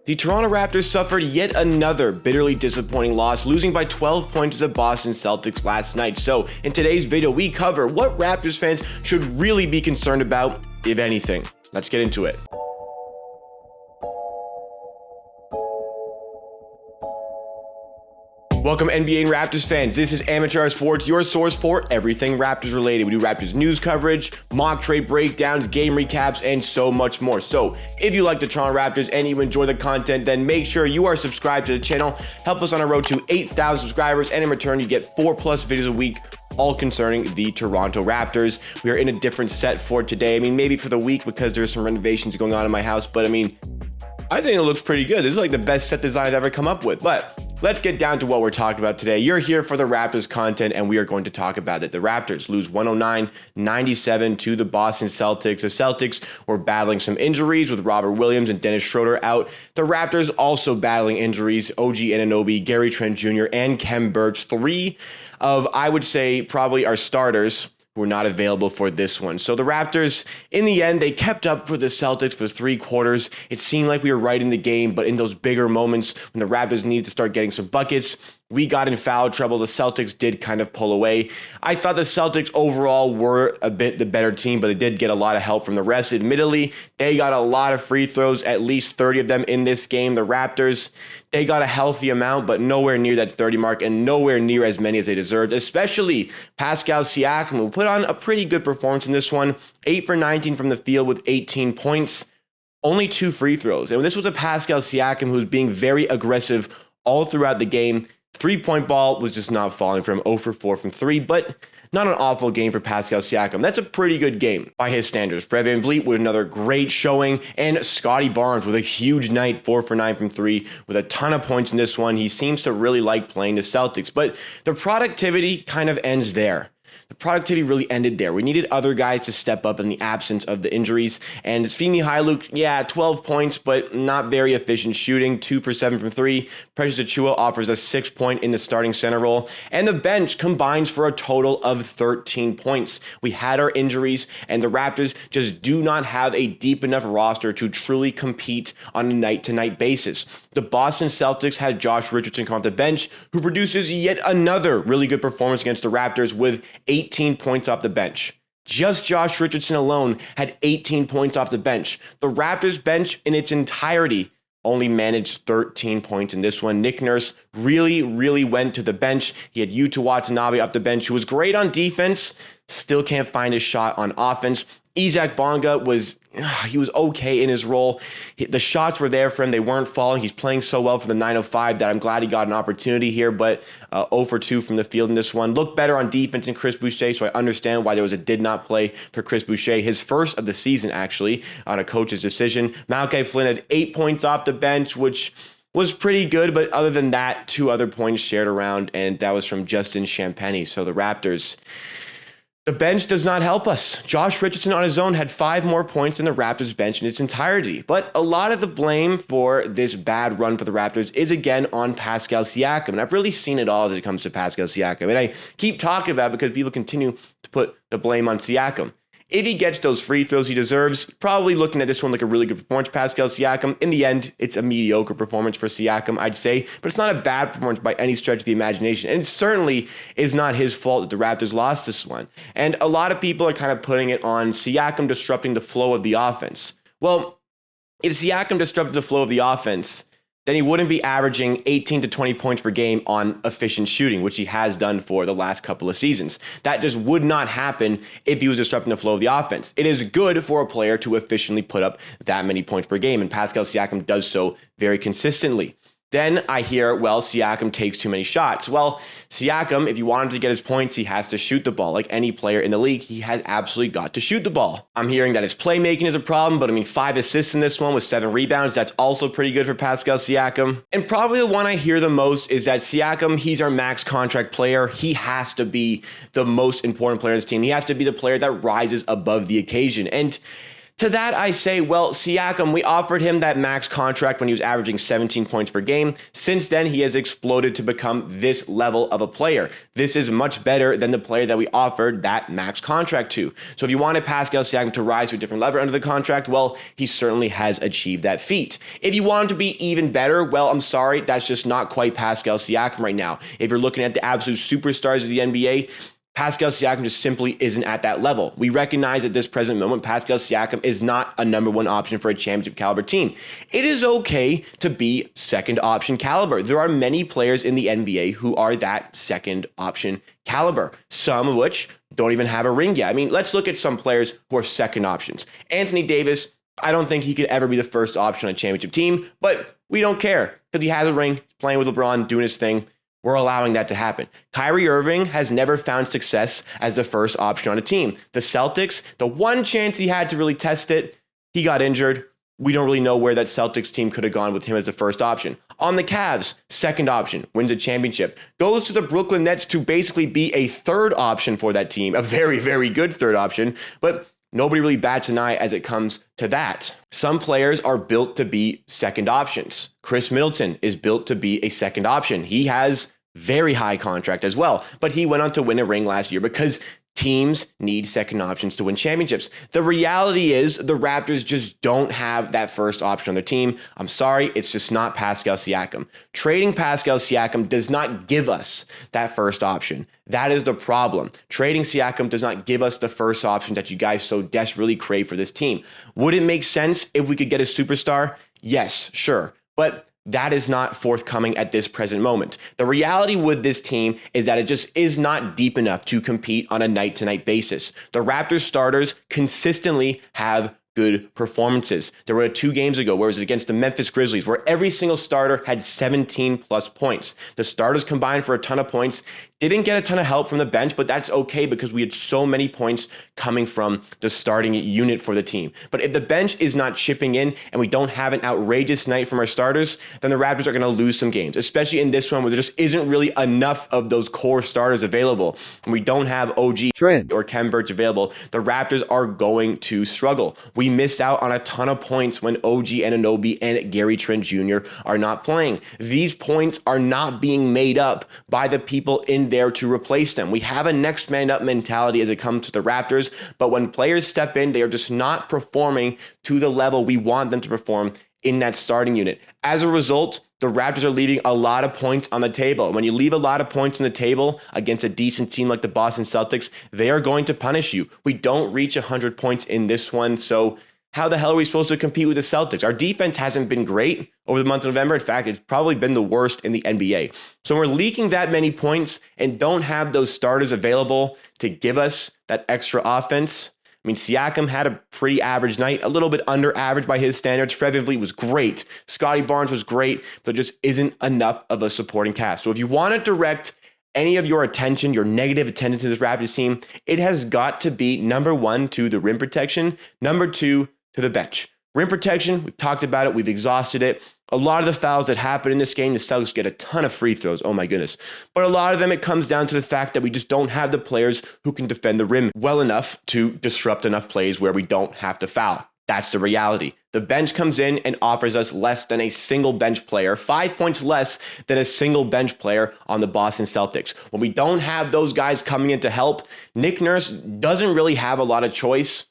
The Toronto Raptors suffered yet another bitterly disappointing loss, losing by 12 points to the Boston Celtics last night. So in today's video, we cover what Raptors fans should really be concerned about, if anything. Let's get into it. Welcome NBA and Raptors fans. This is Amateur Hour Sports, your source for everything Raptors related. We do Raptors news coverage, mock trade breakdowns, game recaps, and so much more. So if you like the Toronto Raptors and you enjoy the content, then make sure you are subscribed to the channel. Help us on our road to 8,000 subscribers, and in return, you get 4+ videos a week, all concerning the Toronto Raptors. We are in a different set for today. I mean, maybe for the week because there's some renovations going on in my house, but I mean, I think it looks pretty good. This is like the best set design I've ever come up with, but let's get down to what we're talking about today. You're here for the Raptors content, and we are going to talk about it. The Raptors lose 109-97 to the Boston Celtics. The Celtics were battling some injuries with Robert Williams and Dennis Schroeder out. The Raptors also battling injuries. OG Anunoby, Gary Trent Jr., and Khem Birch. Three of, I would say, probably our starters were not available for this one. So the Raptors, in the end, they kept up for the Celtics for 3 quarters. It seemed like we were right in the game, but in those bigger moments when the Raptors needed to start getting some buckets, we got in foul trouble. The Celtics did kind of pull away. I thought the Celtics overall were a bit the better team, but they did get a lot of help from the rest. Admittedly, they got a lot of free throws, at least 30 of them in this game. The Raptors, they got a healthy amount, but nowhere near that 30 mark and nowhere near as many as they deserved, especially Pascal Siakam, who put on a pretty good performance in this one. 8 for 19 from the field with 18 points, only 2 free throws. And this was a Pascal Siakam who was being very aggressive all throughout the game. 3-point ball was just not falling for him, 0 for 4 from 3, but not an awful game for Pascal Siakam. That's a pretty good game by his standards. Fred VanVleet with another great showing, and Scottie Barnes with a huge night, 4 for 9 from 3, with a ton of points in this one. He seems to really like playing the Celtics, but the productivity kind of ends there. The productivity really ended there. We needed other guys to step up in the absence of the injuries. And Svi Mykhailiuk, 12 points, but not very efficient shooting. 2 for 7 from 3. Precious Achiuwa offers a 6-point in the starting center role. And the bench combines for a total of 13 points. We had our injuries, and the Raptors just do not have a deep enough roster to truly compete on a night-to-night basis. The Boston Celtics had Josh Richardson come off the bench, who produces yet another really good performance against the Raptors with 18 points off the bench. Just Josh Richardson alone had 18 points off the bench. The Raptors bench in its entirety only managed 13 points in this one. Nick Nurse really went to the bench. He had Yuta Watanabe off the bench, who was great on defense, still can't find his shot on offense. Isaac Bonga was okay in his role. The shots were there for him. They weren't falling. He's playing so well for the 905 that I'm glad he got an opportunity here, but 0 for 2 from the field in this one. Looked better on defense than Chris Boucher, so I understand why there was a did not play for Chris Boucher. His first of the season, actually, on a coach's decision. Malachi Flynn had 8 points off the bench, which was pretty good, but other than that, 2 other points shared around, and that was from Justin Champagnie. So the Raptors, the bench does not help us. Josh Richardson on his own had 5 more points than the Raptors bench in its entirety. But a lot of the blame for this bad run for the Raptors is again on Pascal Siakam. And I've really seen it all as it comes to Pascal Siakam. And I keep talking about it because people continue to put the blame on Siakam. If he gets those free throws he deserves, probably looking at this one like a really good performance, Pascal Siakam. In the end, it's a mediocre performance for Siakam, I'd say, but it's not a bad performance by any stretch of the imagination. And it certainly is not his fault that the Raptors lost this one. And a lot of people are kind of putting it on Siakam disrupting the flow of the offense. Well, if Siakam disrupted the flow of the offense, then he wouldn't be averaging 18 to 20 points per game on efficient shooting, which he has done for the last couple of seasons. That just would not happen if he was disrupting the flow of the offense. It is good for a player to efficiently put up that many points per game, and Pascal Siakam does so very consistently. Then I hear, well, Siakam takes too many shots. Well, Siakam, if you want him to get his points, he has to shoot the ball. Like any player in the league, he has absolutely got to shoot the ball. I'm hearing that his playmaking is a problem, but I mean, 5 assists in this one with 7 rebounds. That's also pretty good for Pascal Siakam. And probably the one I hear the most is that Siakam, he's our max contract player. He has to be the most important player on this team. He has to be the player that rises above the occasion. And To that I say, well, Siakam, we offered him that max contract when he was averaging 17 points per game. Since then, he has exploded to become this level of a player. This is much better than the player that we offered that max contract to. So if you wanted Pascal Siakam to rise to a different level under the contract, well, he certainly has achieved that feat. If you want him to be even better, well, I'm sorry, that's just not quite Pascal Siakam right now. If you're looking at the absolute superstars of the NBA, Pascal Siakam just simply isn't at that level. We recognize at this present moment, Pascal Siakam is not a number one option for a championship caliber team. It is okay to be second option caliber. There are many players in the NBA who are that second option caliber, some of which don't even have a ring yet. I mean, let's look at some players who are second options. Anthony Davis, I don't think he could ever be the first option on a championship team, but we don't care because he has a ring, playing with LeBron, doing his thing. We're allowing that to happen. Kyrie Irving has never found success as the first option on a team. The Celtics, the one chance he had to really test it, he got injured. We don't really know where that Celtics team could have gone with him as the first option. On the Cavs, second option, wins a championship. Goes to the Brooklyn Nets to basically be a third option for that team. A very, very good third option, but nobody really bats an eye as it comes to that. Some players are built to be second options. Chris Middleton is built to be a second option. He has very high contract as well, but he went on to win a ring last year because teams need second options to win championships. The reality is the Raptors just don't have that first option on their team. I'm sorry, it's just not Pascal Siakam. Trading Pascal Siakam does not give us that first option. That is the problem. Trading Siakam does not give us the first option that you guys so desperately crave for this team. Would it make sense if we could get a superstar? Yes, sure. But that is not forthcoming at this present moment. The reality with this team is that it just is not deep enough to compete on a night-to-night basis. The Raptors starters consistently have good performances. There were 2 games ago where it was against the Memphis Grizzlies where every single starter had 17 plus points. The starters combined for a ton of points. Didn't get a ton of help from the bench, but that's okay because we had so many points coming from the starting unit for the team. But if the bench is not chipping in and we don't have an outrageous night from our starters, then the Raptors are going to lose some games, especially in this one where there just isn't really enough of those core starters available. And we don't have OG Trent or Kem Birch available. The Raptors are going to struggle. We missed out on a ton of points when OG Anunoby and Gary Trent Jr. are not playing. These points are not being made up by the people in there to replace them. We have a next man up mentality as it comes to the Raptors, but when players step in, they are just not performing to the level we want them to perform in that starting unit. As a result, the Raptors are leaving a lot of points on the table. When you leave a lot of points on the table against a decent team like the Boston Celtics, they are going to punish you. We don't reach 100 points in this one, so how the hell are we supposed to compete with the Celtics? Our defense hasn't been great over the month of November. In fact, it's probably been the worst in the NBA. So we're leaking that many points and don't have those starters available to give us that extra offense. I mean, Siakam had a pretty average night, a little bit under average by his standards. Fred VanVleet was great. Scotty Barnes was great, but there just isn't enough of a supporting cast. So if you want to direct any of your attention, your negative attention to this Raptors team, it has got to be number 1 to the rim protection, number 2 to the bench. Rim protection, we've talked about it, we've exhausted it. A lot of the fouls that happen in this game, the Celtics get a ton of free throws, oh my goodness. But a lot of them, it comes down to the fact that we just don't have the players who can defend the rim well enough to disrupt enough plays where we don't have to foul. That's the reality. The bench comes in and offers us less than a single bench player, 5 points less than a single bench player on the Boston Celtics. When we don't have those guys coming in to help, Nick Nurse doesn't really have a lot of choice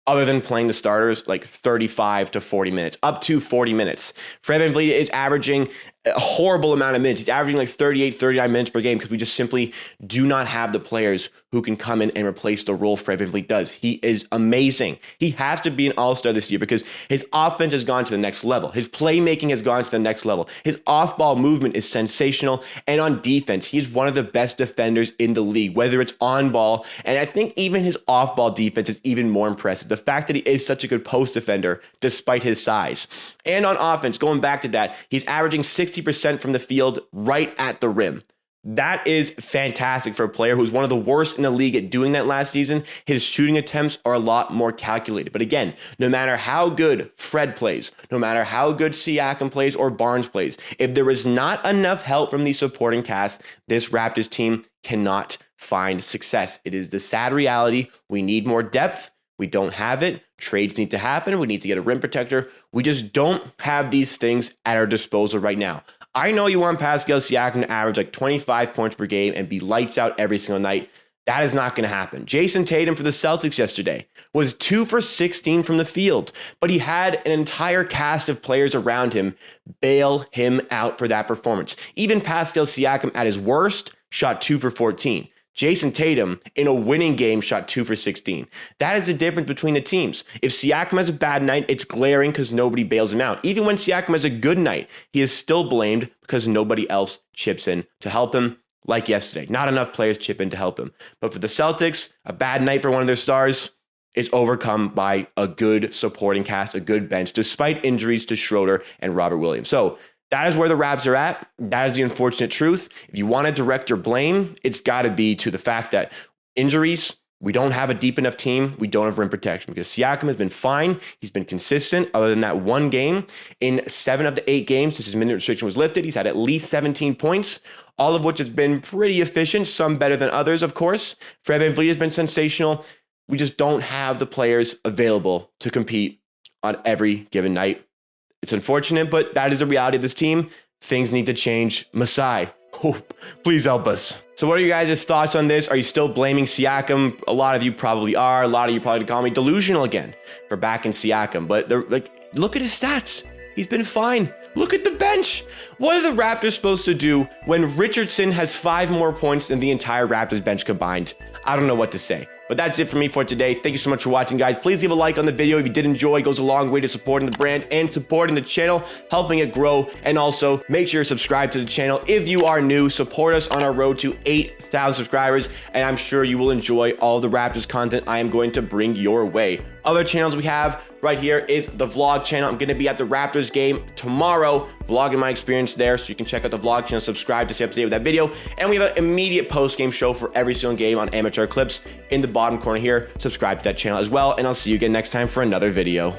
other than playing the starters like 35 to 40 minutes, up to 40 minutes. Fred VanVleet is averaging a horrible amount of minutes. He's averaging like 38, 39 minutes per game because we just simply do not have the players who can come in and replace the role Fred VanVleet does. He is amazing. He has to be an all-star this year because his offense has gone to the next level. His playmaking has gone to the next level. His off-ball movement is sensational. And on defense, he's one of the best defenders in the league, whether it's on ball. And I think even his off-ball defense is even more impressive. The fact that he is such a good post defender despite his size. And on offense, going back to that, he's averaging 60% from the field right at the rim. That is fantastic for a player who's one of the worst in the league at doing that last season. His shooting attempts are a lot more calculated. But again, no matter how good Fred plays, no matter how good Siakam plays or Barnes plays, if there is not enough help from the supporting cast, this Raptors team cannot find success. It is the sad reality. We need more depth. We don't have it. Trades need to happen. We need to get a rim protector. We just don't have these things at our disposal right now. I know you want Pascal Siakam to average like 25 points per game and be lights out every single night. That is not going to happen. Jason Tatum for the Celtics yesterday was 2 for 16 from the field, but he had an entire cast of players around him bail him out for that performance. Even Pascal Siakam at his worst shot 2 for 14. Jason Tatum in a winning game shot 2 for 16. That is the difference between the teams. If Siakam has a bad night, it's glaring because nobody bails him out. Even when Siakam has a good night, he is still blamed because nobody else chips in to help him. Like yesterday, not enough players chip in to help him. But for the Celtics, a bad night for one of their stars is overcome by a good supporting cast, a good bench, despite injuries to Schroeder and Robert Williams. So that is where the Raps are at. That is the unfortunate truth. If you want to direct your blame, it's got to be to the fact that injuries, we don't have a deep enough team. We don't have rim protection because Siakam has been fine. He's been consistent other than that one game. In 7 of the 8 games since his minute restriction was lifted, he's had at least 17 points, all of which has been pretty efficient, some better than others, of course. Fred VanVleet has been sensational. We just don't have the players available to compete on every given night. It's unfortunate, but that is the reality of this team. Things need to change. Masai, please help us. So what are you guys' thoughts on this? Are you still blaming Siakam? A lot of you probably are. A lot of you probably call me delusional again for backing Siakam. But look at his stats. He's been fine. Look at the bench. What are the Raptors supposed to do when Richardson has 5 more points than the entire Raptors bench combined? I don't know what to say. But that's it for me for today. Thank you so much for watching, guys. Please leave a like on the video if you did enjoy. It goes a long way to supporting the brand and supporting the channel, helping it grow. And also, make sure to subscribe to the channel if you are new. Support us on our road to 8,000 subscribers, and I'm sure you will enjoy all the Raptors content I am going to bring your way. Other channels we have right here is the vlog channel. I'm going to be at the Raptors game tomorrow, vlogging my experience there, so you can check out the vlog channel, subscribe to stay up to date with that video. And we have an immediate post-game show for every single game on Amateur Clips in the bottom corner here. Subscribe to that channel as well, and I'll see you again next time for another video.